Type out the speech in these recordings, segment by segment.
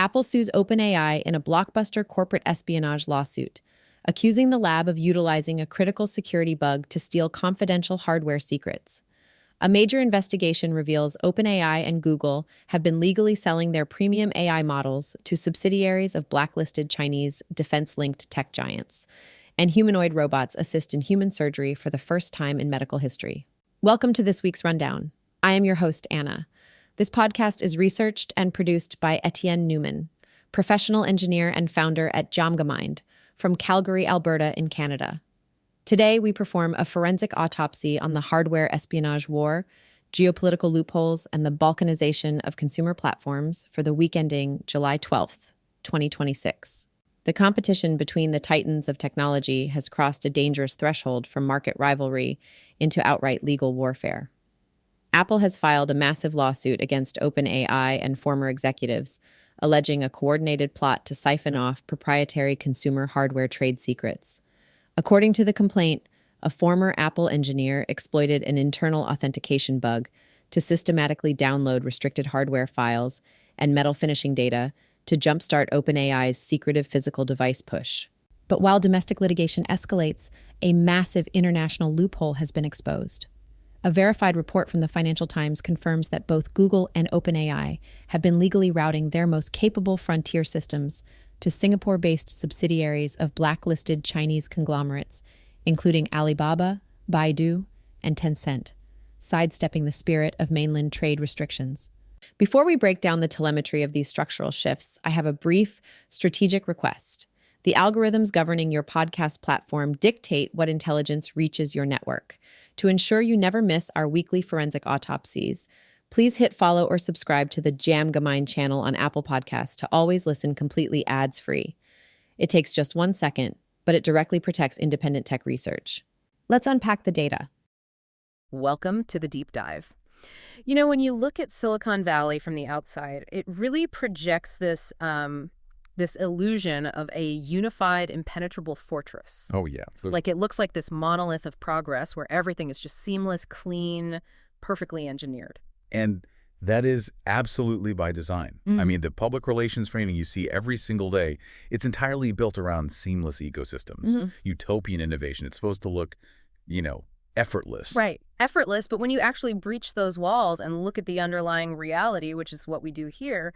Apple sues OpenAI in a blockbuster corporate espionage lawsuit, accusing the lab of utilizing a critical security bug to steal confidential hardware secrets. A major investigation reveals OpenAI and Google have been legally selling their premium AI models to subsidiaries of blacklisted Chinese defense-linked tech giants, and Humanoid Robots Assist in human surgery for the first time in medical history. Welcome to this week's Rundown. I am your host, Anna. This podcast is researched and produced by Etienne Newman, professional engineer and founder at Jamgamind from Calgary, Alberta in Canada. Today, we perform a forensic autopsy on the hardware espionage war, geopolitical loopholes, and the balkanization of consumer platforms for the week ending July 12th, 2026. The competition between the titans of technology has crossed a dangerous threshold from market rivalry into outright legal warfare. Apple has filed a massive lawsuit against OpenAI and former executives, alleging a coordinated plot to siphon off proprietary consumer hardware trade secrets. According to the complaint, a former Apple engineer exploited an internal authentication bug to systematically download restricted hardware files and metal finishing data to jumpstart OpenAI's secretive physical device push. But while domestic litigation escalates, a massive international loophole has been exposed. A verified report from the Financial Times confirms that both Google and OpenAI have been legally routing their most capable frontier systems to Singapore-based subsidiaries of blacklisted Chinese conglomerates, including Alibaba, Baidu, and Tencent, sidestepping the spirit of mainland trade restrictions. Before we break down the telemetry of these structural shifts, I have a brief strategic request. The algorithms governing your podcast platform dictate what intelligence reaches your network. To ensure you never miss our weekly forensic autopsies, please hit follow or subscribe to the Jamgamind channel on Apple Podcasts to always listen completely ads-free. It takes just 1 second, but it directly protects independent tech research. Let's unpack the data. Welcome to the deep dive. You know, when you look at Silicon Valley from the outside, it really projects this illusion of a unified, impenetrable fortress. Oh, yeah. Like it looks like this monolith of progress where everything is just seamless, clean, perfectly engineered. And that is absolutely by design. I mean, the public relations framing you see every single day, it's entirely built around seamless ecosystems, utopian innovation. It's supposed to look, effortless. Right. Effortless, but when you actually breach those walls and look at the underlying reality, which is what we do here,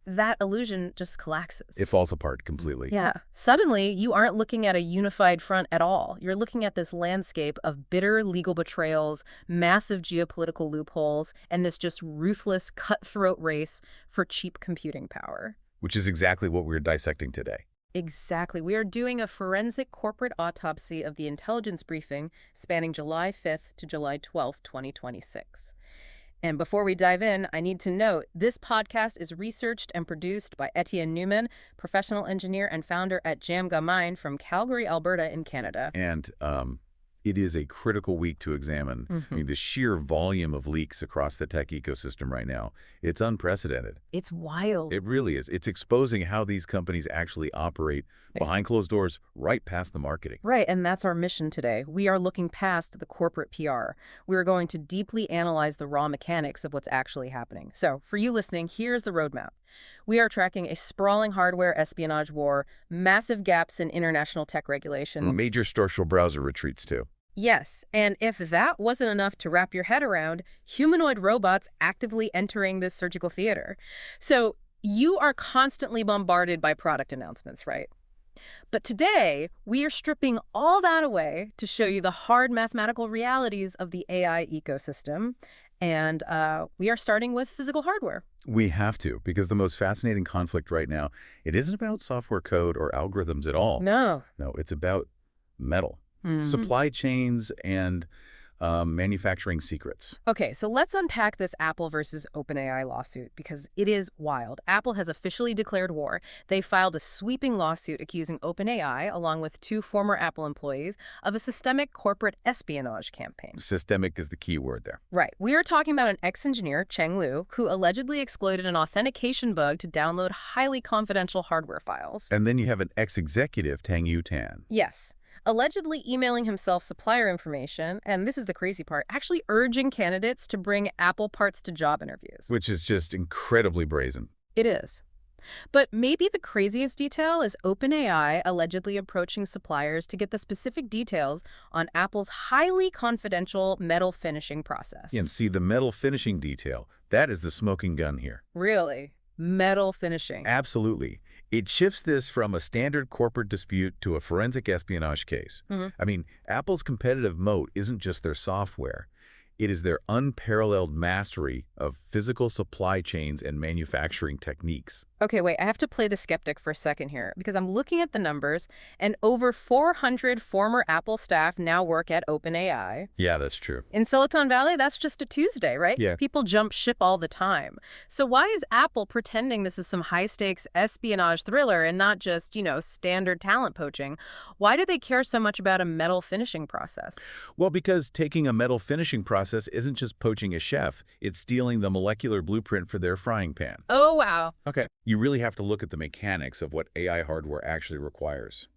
that illusion just collapses. It falls apart completely. Yeah. Suddenly, you aren't looking at a unified front at all. You're looking at this landscape of bitter legal betrayals, massive geopolitical loopholes, and this just ruthless, cutthroat race for cheap computing power. Which is exactly what we're dissecting today. Exactly. We are doing a forensic corporate autopsy of the intelligence briefing spanning July 5th to July 12th, 2026. And before we dive in, I need to note, this podcast is researched and produced by Etienne Newman, professional engineer and founder at Jamgamind from Calgary, Alberta in Canada. And it is a critical week to examine. I mean, the sheer volume of leaks across the tech ecosystem right now, it's unprecedented. It's wild. It really is. It's exposing how these companies actually operate behind closed doors, right past the marketing. Right, and that's our mission today. We are looking past the corporate PR. We are going to deeply analyze the raw mechanics of what's actually happening. So, for you listening, here's the roadmap. We are tracking a sprawling hardware espionage war, massive gaps in international tech regulation. Major structural browser retreats, too. Yes, and if that wasn't enough to wrap your head around, humanoid robots actively entering this surgical theater. So, you are constantly bombarded by product announcements, right? But today, we are stripping all that away to show you the hard mathematical realities of the AI ecosystem. And we are starting with physical hardware. We have to, because the most fascinating conflict right now, it isn't about software code or algorithms at all. No. No, it's about metal, supply chains, and manufacturing secrets. Okay, so let's unpack this Apple versus OpenAI lawsuit because it is wild. Apple has officially declared war. They filed a sweeping lawsuit accusing OpenAI, along with 2 former Apple employees, of a systemic corporate espionage campaign. Systemic is the key word there. Right. We are talking about an ex-engineer, Cheng Lu, who allegedly exploited an authentication bug to download highly confidential hardware files. And then you have an ex-executive, Tang Yutan. Yes. Allegedly emailing himself supplier information, and this is the crazy part, actually urging candidates to bring Apple parts to job interviews. Which is just incredibly brazen. It is. But maybe the craziest detail is OpenAI allegedly approaching suppliers to get the specific details on Apple's highly confidential metal finishing process. And see, the metal finishing detail, that is the smoking gun here. Really? Metal finishing. Absolutely. It shifts this from a standard corporate dispute to a forensic espionage case. I mean, Apple's competitive moat isn't just their software. It is their unparalleled mastery of physical supply chains and manufacturing techniques. Okay, wait, I have to play the skeptic for a second here because I'm looking at the numbers and over 400 former Apple staff now work at OpenAI. Yeah, that's true. In Silicon Valley, that's just a Tuesday, right? Yeah. People jump ship all the time. So why is Apple pretending this is some high-stakes espionage thriller and not just, standard talent poaching? Why do they care so much about a metal finishing process? Well, because taking a metal finishing process isn't just poaching a chef, it's stealing the molecular blueprint for their frying pan. Oh, wow. Okay. You really have to look at the mechanics of what AI hardware actually requires.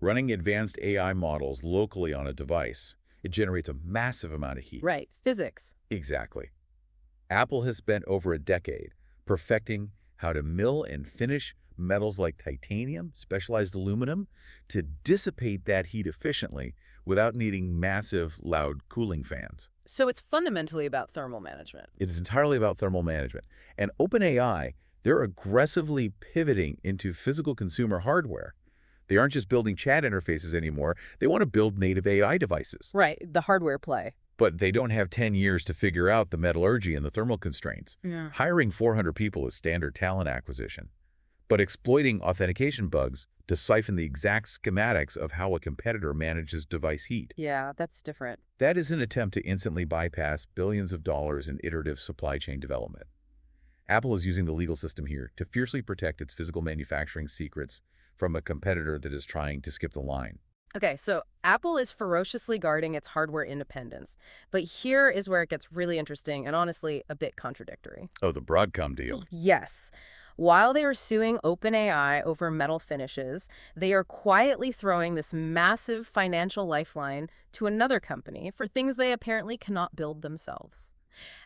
Running advanced AI models locally on a device, it generates a massive amount of heat. Right, physics. Exactly. Apple has spent over a decade perfecting how to mill and finish metals like titanium, specialized aluminum, to dissipate that heat efficiently without needing massive, loud cooling fans. So it's fundamentally about thermal management. It is entirely about thermal management. And OpenAI, they're aggressively pivoting into physical consumer hardware. They aren't just building chat interfaces anymore. They want to build native AI devices. Right, the hardware play. But they don't have 10 years to figure out the metallurgy and the thermal constraints. Yeah. Hiring 400 people is standard talent acquisition. But exploiting authentication bugs to siphon the exact schematics of how a competitor manages device heat. Yeah, that's different. That is an attempt to instantly bypass billions of dollars in iterative supply chain development. Apple is using the legal system here to fiercely protect its physical manufacturing secrets from a competitor that is trying to skip the line. Okay, so Apple is ferociously guarding its hardware independence. But here is where it gets really interesting and honestly a bit contradictory. Oh, the Broadcom deal. Yes. While they are suing OpenAI over metal finishes, they are quietly throwing this massive financial lifeline to another company for things they apparently cannot build themselves.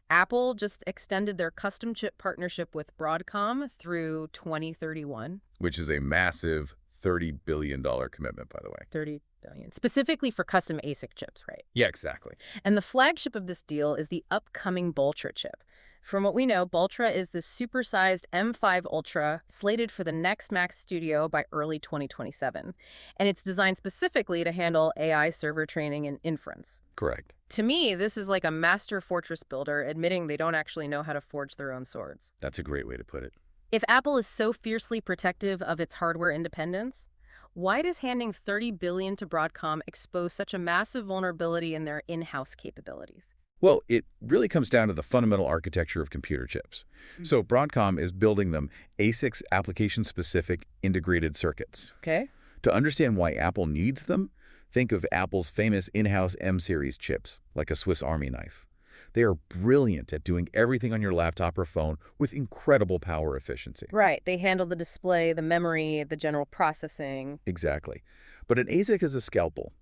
Apple just extended their custom chip partnership with Broadcom through 2031. Which is a massive $30 billion commitment, by the way. 30 billion. Specifically for custom ASIC chips, right? Yeah, exactly. And the flagship of this deal is the upcoming Bultra chip. From what we know, Bultra is this supersized M5 Ultra slated for the next Mac Studio by early 2027. And it's designed specifically to handle AI server training and inference. Correct. To me, this is like a master fortress builder admitting they don't actually know how to forge their own swords. That's a great way to put it. If Apple is so fiercely protective of its hardware independence, why does handing $30 billion to Broadcom expose such a massive vulnerability in their in-house capabilities? Well, it really comes down to the fundamental architecture of computer chips. So Broadcom is building them ASICs, application-specific integrated circuits. Okay. To understand why Apple needs them, think of Apple's famous in-house M-series chips, like a Swiss Army knife. They are brilliant at doing everything on your laptop or phone with incredible power efficiency. Right. They handle the display, the memory, the general processing. Exactly. But an ASIC is a scalpel.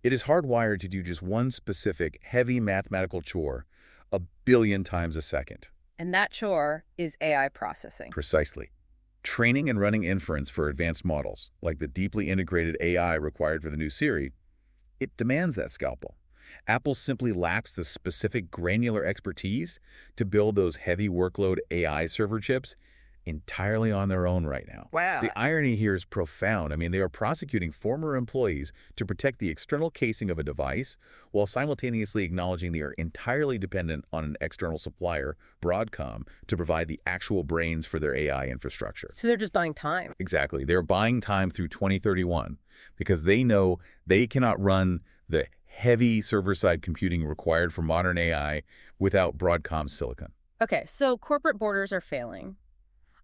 It is hardwired to do just one specific heavy mathematical chore 1 billion times a second. And that chore is AI processing. Precisely. Training and running inference for advanced models, like the deeply integrated AI required for the new Siri, it demands that scalpel. Apple simply lacks the specific granular expertise to build those heavy workload AI server chips entirely on their own right now. Wow. The irony here is profound. I mean, they are prosecuting former employees to protect the external casing of a device while simultaneously acknowledging they are entirely dependent on an external supplier, Broadcom, to provide the actual brains for their AI infrastructure. So they're just buying time. Exactly. They're buying time through 2031 because they know they cannot run the heavy server-side computing required for modern AI without Broadcom's silicon. Okay, so corporate borders are failing.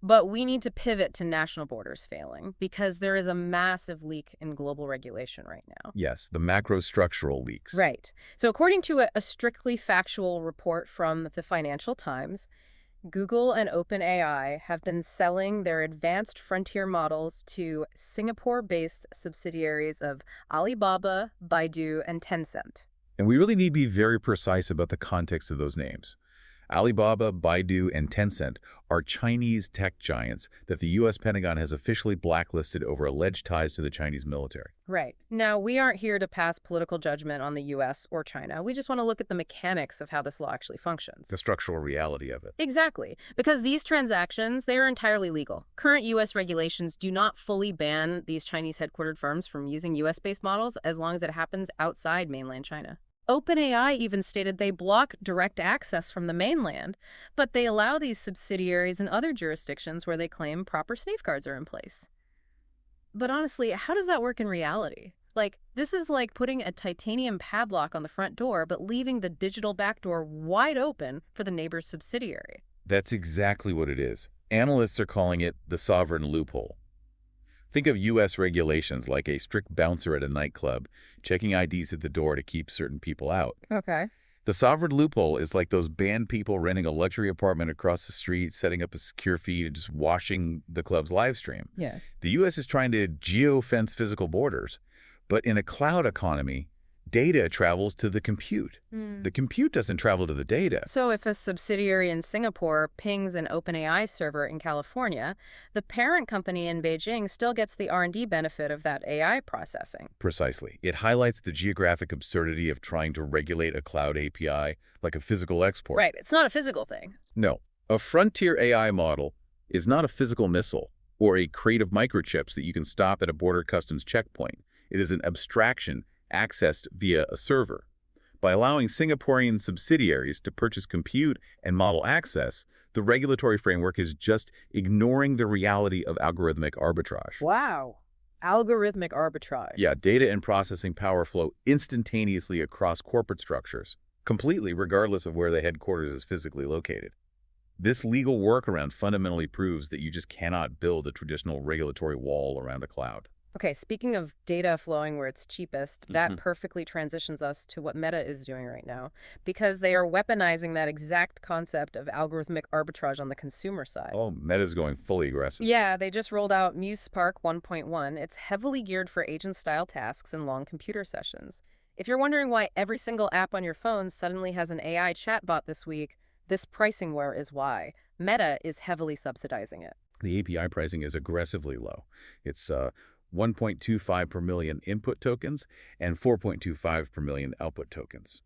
But we need to pivot to national borders failing because there is a massive leak in global regulation right now. Yes, the macro-structural leaks. Right. So according to a strictly factual report from the Financial Times, Google and OpenAI have been selling their advanced frontier models to Singapore-based subsidiaries of Alibaba, Baidu, and Tencent. And we really need to be very precise about the context of those names. Alibaba, Baidu, and Tencent are Chinese tech giants that the U.S. Pentagon has officially blacklisted over alleged ties to the Chinese military. Right. Now, we aren't here to pass political judgment on the U.S. or China. We just want to look at the mechanics of how this law actually functions. The structural reality of it. Exactly. Because these transactions, they are entirely legal. Current U.S. regulations do not fully ban these Chinese headquartered firms from using U.S.-based models as long as it happens outside mainland China. OpenAI even stated they block direct access from the mainland, but they allow these subsidiaries in other jurisdictions where they claim proper safeguards are in place. But honestly, how does that work in reality? Like, this is like putting a titanium padlock on the front door, but leaving the digital back door wide open for the neighbor's subsidiary. That's exactly what it is. Analysts are calling it the sovereign loophole. Think of U.S. regulations like a strict bouncer at a nightclub, checking IDs at the door to keep certain people out. Okay. The sovereign loophole is like those banned people renting a luxury apartment across the street, setting up a secure feed, and just watching the club's live stream. Yeah. The U.S. is trying to geo-fence physical borders, but in a cloud economy, data travels to the compute. The compute doesn't travel to the data. So if a subsidiary in Singapore pings an OpenAI server in California, the parent company in Beijing still gets the R&D benefit of that AI processing. Precisely. It highlights the geographic absurdity of trying to regulate a cloud API like a physical export. Right. It's not a physical thing. No. A frontier AI model is not a physical missile or a crate of microchips that you can stop at a border customs checkpoint. It is an abstraction accessed via a server. By allowing Singaporean subsidiaries to purchase compute and model access, the regulatory framework is just ignoring the reality of algorithmic arbitrage. Wow. Algorithmic arbitrage. Yeah, data and processing power flow instantaneously across corporate structures, completely regardless of where the headquarters is physically located. This legal workaround fundamentally proves that you just cannot build a traditional regulatory wall around a cloud. Okay, speaking of data flowing where it's cheapest, that perfectly transitions us to what Meta is doing right now, because they are weaponizing that exact concept of algorithmic arbitrage on the consumer side. Oh, Meta's going fully aggressive. Yeah, they just rolled out Muse Spark 1.1. It's heavily geared for agent-style tasks and long computer sessions. If you're wondering why every single app on your phone suddenly has an AI chatbot this week, this pricing war is why. Meta is heavily subsidizing it. The API pricing is aggressively low. It's 1.25 per million input tokens and 4.25 per million output tokens.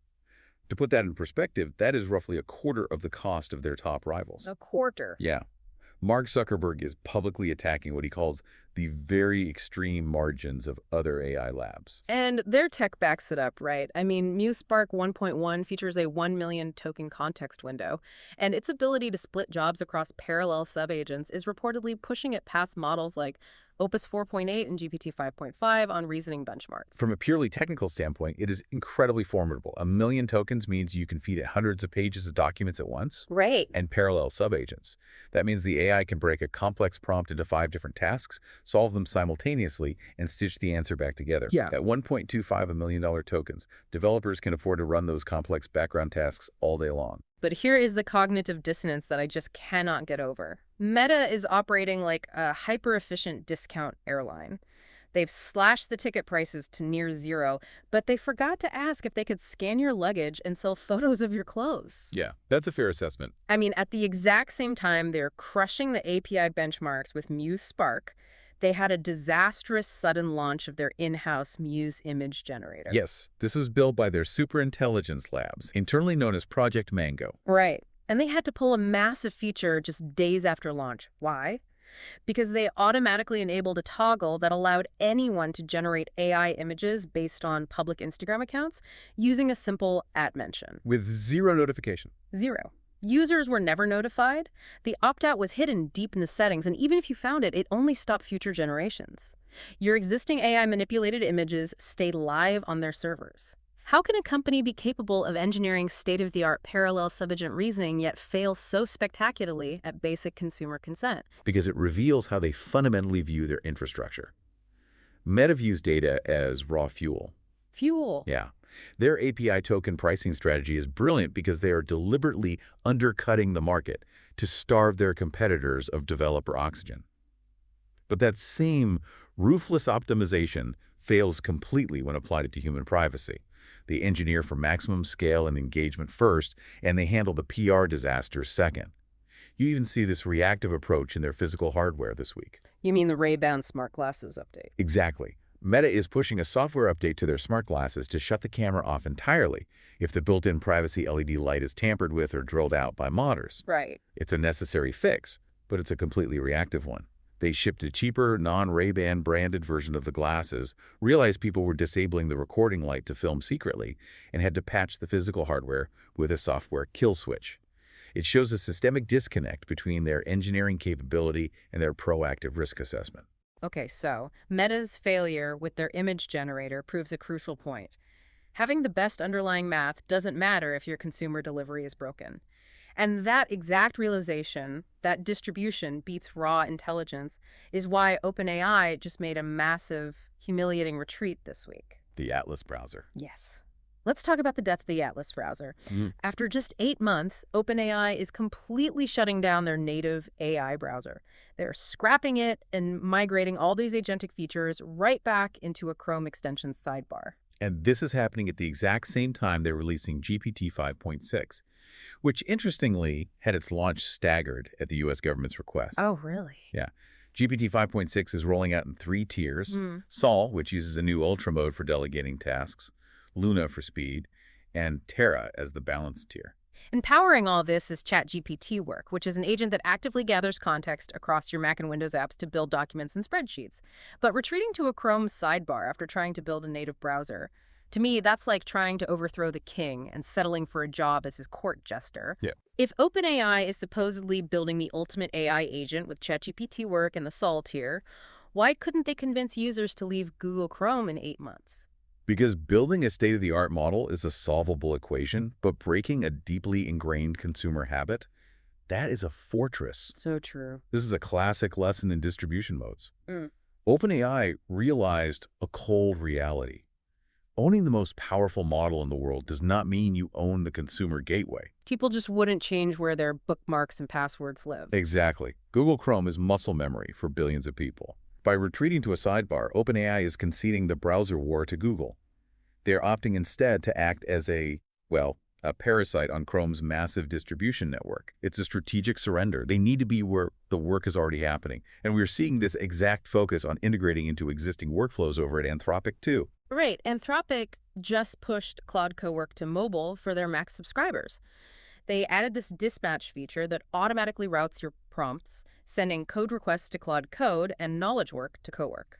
To put that in perspective, that is roughly a quarter of the cost of their top rivals. A quarter? Yeah. Mark Zuckerberg is publicly attacking what he calls the very extreme margins of other AI labs. And their tech backs it up, right? I mean, Muse Spark 1.1 features a 1 million token context window, and its ability to split jobs across parallel subagents is reportedly pushing it past models like Opus 4.8 and GPT 5.5 on reasoning benchmarks. From a purely technical standpoint, it is incredibly formidable. 1 million tokens means you can feed it hundreds of pages of documents at once. Right. And parallel subagents. That means the AI can break a complex prompt into 5 different tasks, solve them simultaneously, and stitch the answer back together. Yeah. At $1.25 million tokens, developers can afford to run those complex background tasks all day long. But here is the cognitive dissonance that I just cannot get over. Meta is operating like a hyper-efficient discount airline. They've slashed the ticket prices to near zero, but they forgot to ask if they could scan your luggage and sell photos of your clothes. Yeah, that's a fair assessment. I mean, at the exact same time they're crushing the API benchmarks with Muse Spark, they had a disastrous sudden launch of their in-house Muse image generator. Yes, this was built by their superintelligence labs, internally known as Project Mango. Right. And they had to pull a massive feature just days after launch. Why? Because they automatically enabled a toggle that allowed anyone to generate AI images based on public Instagram accounts using a simple @mention. With zero notification. Zero. Users were never notified. The opt-out was hidden deep in the settings, and even if you found it, it only stopped future generations. Your existing AI-manipulated images stayed live on their servers. How can a company be capable of engineering state-of-the-art parallel subagent reasoning yet fail so spectacularly at basic consumer consent? Because it reveals how they fundamentally view their infrastructure. Meta views data as raw fuel. Fuel. Yeah. Their API token pricing strategy is brilliant because they are deliberately undercutting the market to starve their competitors of developer oxygen. But that same ruthless optimization fails completely when applied to human privacy. They engineer for maximum scale and engagement first, and they handle the PR disaster second. You even see this reactive approach in their physical hardware this week. You mean the Ray-Ban smart glasses update? Exactly. Meta is pushing a software update to their smart glasses to shut the camera off entirely if the built-in privacy LED light is tampered with or drilled out by modders. Right. It's a necessary fix, but it's a completely reactive one. They shipped a cheaper, non-Ray-Ban branded version of the glasses, realized people were disabling the recording light to film secretly, and had to patch the physical hardware with a software kill switch. It shows a systemic disconnect between their engineering capability and their proactive risk assessment. Okay, so Meta's failure with their image generator proves a crucial point. Having the best underlying math doesn't matter if your consumer delivery is broken. And that exact realization, that distribution beats raw intelligence, is why OpenAI just made a massive, humiliating retreat this week. The Atlas browser. Yes. Let's talk about the death of the Atlas browser. After just 8 months, OpenAI is completely shutting down their native AI browser. They're scrapping it and migrating all these agentic features right back into a Chrome extension sidebar. And this is happening at the exact same time they're releasing GPT 5.6, which interestingly had its launch staggered at the U.S. government's request. Oh, really? Yeah. GPT 5.6 is rolling out in 3 tiers. Sol, which uses a new ultra mode for delegating tasks, Luna for speed, and Terra as the balanced tier. And powering all this is ChatGPT Work, which is an agent that actively gathers context across your Mac and Windows apps to build documents and spreadsheets. But retreating to a Chrome sidebar after trying to build a native browser, to me, that's like trying to overthrow the king and settling for a job as his court jester. Yeah. If OpenAI is supposedly building the ultimate AI agent with ChatGPT Work and the Sol tier, why couldn't they convince users to leave Google Chrome in 8 months? Because building a state-of-the-art model is a solvable equation, but breaking a deeply ingrained consumer habit, that is a fortress. So true. This is a classic lesson in distribution modes. OpenAI realized a cold reality. Owning the most powerful model in the world does not mean you own the consumer gateway. People just wouldn't change where their bookmarks and passwords live. Exactly. Google Chrome is muscle memory for billions of people. By retreating to a sidebar, OpenAI is conceding the browser war to Google. They're opting instead to act as a parasite on Chrome's massive distribution network. It's a strategic surrender. They need to be where the work is already happening. And we're seeing this exact focus on integrating into existing workflows over at Anthropic, too. Right. Anthropic just pushed Claude Cowork to mobile for their Mac subscribers. They added this dispatch feature that automatically routes your prompts, sending code requests to Claude Code and knowledge work to Cowork.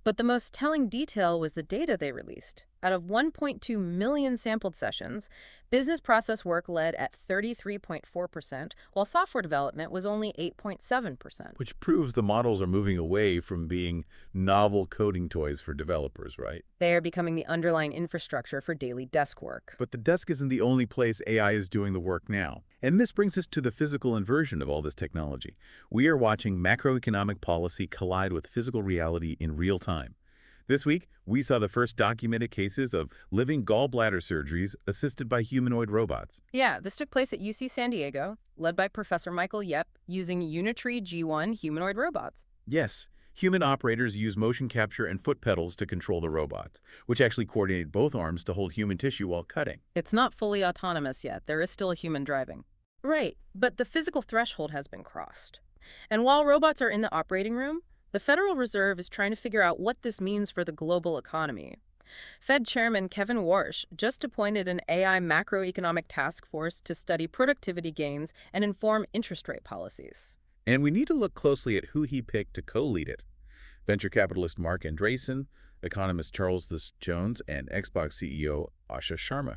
But the most telling detail was the data they released. Out of 1.2 million sampled sessions, business process work led at 33.4%, while software development was only 8.7%. Which proves the models are moving away from being novel coding toys for developers, right? They are becoming the underlying infrastructure for daily desk work. But the desk isn't the only place AI is doing the work now. And this brings us to the physical inversion of all this technology. We are watching macroeconomic policy collide with physical reality in real time. This week, we saw the first documented cases of living gallbladder surgeries assisted by humanoid robots. Yeah, this took place at UC San Diego, led by Professor Michael Yep, using Unitree G1 humanoid robots. Yes, human operators use motion capture and foot pedals to control the robots, which actually coordinate both arms to hold human tissue while cutting. It's not fully autonomous yet. There is still a human driving. Right, but the physical threshold has been crossed. And while robots are in the operating room, the Federal Reserve is trying to figure out what this means for the global economy. Fed Chairman Kevin Warsh just appointed an AI macroeconomic task force to study productivity gains and inform interest rate policies. And we need to look closely at who he picked to co-lead it. Venture capitalist Mark Andreessen, economist Charles Jones, and Xbox CEO Asha Sharma.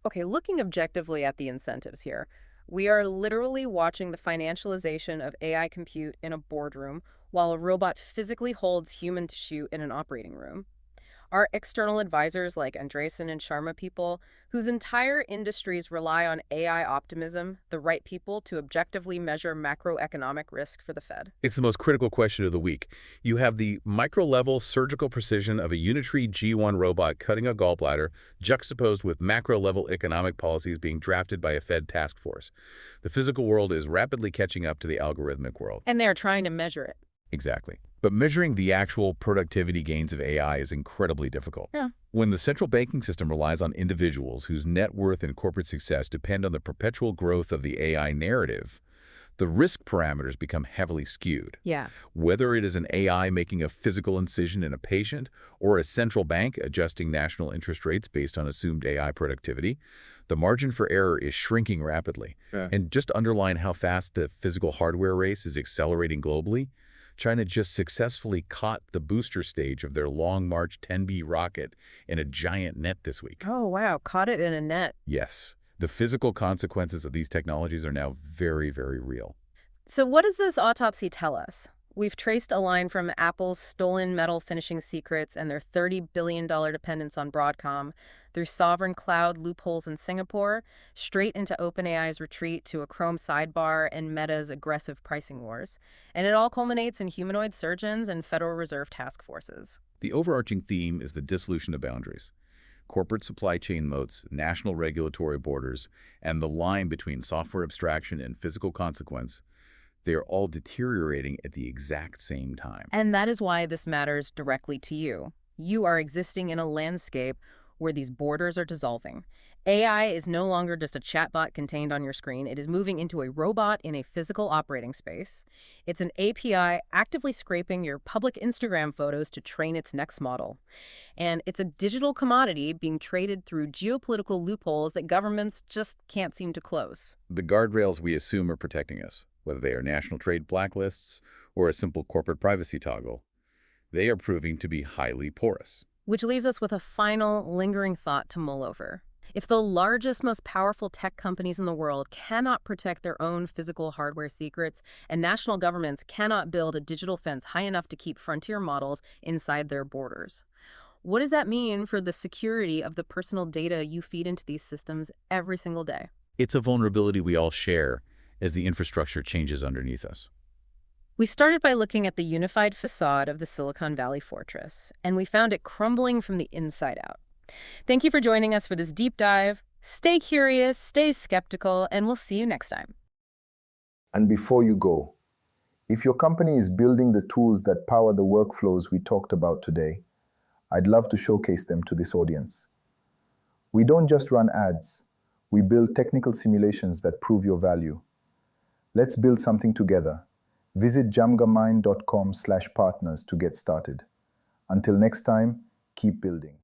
Okay, looking objectively at the incentives here, we are literally watching the financialization of AI compute in a boardroom while a robot physically holds human tissue in an operating room. Our external advisors like Andreessen and Sharma people, whose entire industries rely on AI optimism, the right people to objectively measure macroeconomic risk for the Fed? It's the most critical question of the week. You have the micro-level surgical precision of a Unitree G1 robot cutting a gallbladder juxtaposed with macro-level economic policies being drafted by a Fed task force. The physical world is rapidly catching up to the algorithmic world. And they're trying to measure it. Exactly. But measuring the actual productivity gains of AI is incredibly difficult. Yeah. When the central banking system relies on individuals whose net worth and corporate success depend on the perpetual growth of the AI narrative, the risk parameters become heavily skewed. Yeah. Whether it is an AI making a physical incision in a patient or a central bank adjusting national interest rates based on assumed AI productivity, the margin for error is shrinking rapidly. Yeah. And just to underline how fast the physical hardware race is accelerating globally, China just successfully caught the booster stage of their Long March 10B rocket in a giant net this week. Oh, wow. Caught it in a net. Yes, the physical consequences of these technologies are now very, very real. So what does this autopsy tell us? We've traced a line from Apple's stolen metal finishing secrets and their $30 billion dependence on Broadcom, through sovereign cloud loopholes in Singapore, straight into OpenAI's retreat to a Chrome sidebar and Meta's aggressive pricing wars. And it all culminates in humanoid surgeons and Federal Reserve task forces. The overarching theme is the dissolution of boundaries. Corporate supply chain moats, national regulatory borders, and the line between software abstraction and physical consequence, they are all deteriorating at the exact same time. And that is why this matters directly to you. You are existing in a landscape where these borders are dissolving. AI is no longer just a chatbot contained on your screen. It is moving into a robot in a physical operating space. It's an API actively scraping your public Instagram photos to train its next model. And it's a digital commodity being traded through geopolitical loopholes that governments just can't seem to close. The guardrails we assume are protecting us, whether they are national trade blacklists or a simple corporate privacy toggle, they are proving to be highly porous. Which leaves us with a final, lingering thought to mull over. If the largest, most powerful tech companies in the world cannot protect their own physical hardware secrets, and national governments cannot build a digital fence high enough to keep frontier models inside their borders, what does that mean for the security of the personal data you feed into these systems every single day? It's a vulnerability we all share as the infrastructure changes underneath us. We started by looking at the unified facade of the Silicon Valley fortress, and we found it crumbling from the inside out. Thank you for joining us for this deep dive. Stay curious, stay skeptical, and we'll see you next time. And before you go, if your company is building the tools that power the workflows we talked about today, I'd love to showcase them to this audience. We don't just run ads, we build technical simulations that prove your value. Let's build something together. Visit jamgamind.com/partners to get started. Until next time, keep building.